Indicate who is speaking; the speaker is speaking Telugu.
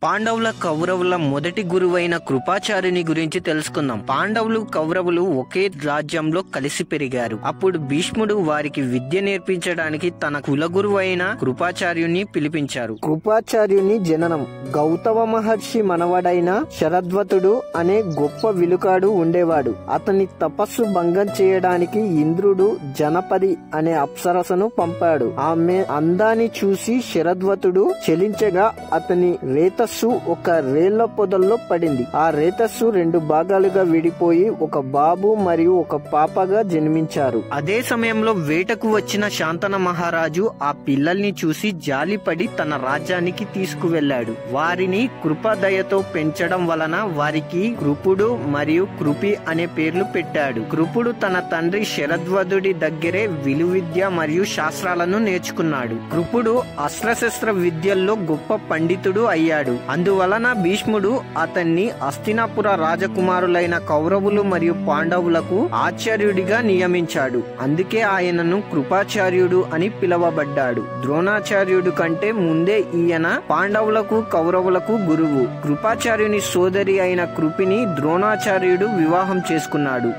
Speaker 1: పాండవుల కౌరవుల మొదటి గురువైన కృపాచార్యుని గురించి తెలుసుకుందాం. పాండవులు కౌరవులు ఒకే రాజ్యంలో కలిసి పెరిగారు. అప్పుడు భీష్ముడు వారికి విద్య నేర్పించడానికి తన కులగురువు అయిన కృపాచార్యుని పిలిపించారు.
Speaker 2: కృపాచార్యుని జననం. గౌతమ మహర్షి మనవడైన శరద్వతుడు అనే గొప్ప విలుకాడు ఉండేవాడు. అతని తపస్సు భంగం చేయడానికి ఇంద్రుడు జనపది అనే అప్సరసను పంపాడు. ఆమె అందాన్ని చూసి శరద్వతుడు చెలించగా అతని రేతస్సు ఒక రేళ్ల పొదల్లో పడింది. ఆ రేతస్సు 2 భాగాలుగా విడిపోయి ఒక బాబు మరియు ఒక పాపగా జన్మించారు.
Speaker 1: అదే సమయంలో వేటకు వచ్చిన శాంతన మహారాజు ఆ పిల్లల్ని చూసి జాలిపడి తన రాజ్యానికి తీసుకువెళ్లాడు. వారిని కృపదయతో పెంచడం వలన వారికి కృపుడు మరియు కృపి అనే పేర్లు పెట్టాడు. కృపుడు తన తండ్రి శరద్వతుడి దగ్గరే విలువిద్య మరియు శాస్త్రాలను నేర్చుకున్నాడు. కృపుడు అస్త్రశస్త్ర విద్యల్లో గొప్ప పండితుడు అయ్యాడు. అందువలన భీష్ముడు అతన్ని హస్తినాపుర రాజకుమారులైన కౌరవులు మరియు పాండవులకు ఆచార్యుడిగా నియమించాడు. అందుకే ఆయనను కృపాచార్యుడు అని పిలువబడ్డాడు. ద్రోణాచార్యుడు కంటే ముందే ఈయన పాండవులకు కౌరవులకు గురువు. కృపాచార్యుని సోదరి అయిన కృపిని ద్రోణాచార్యుడు వివాహం చేసుకున్నాడు.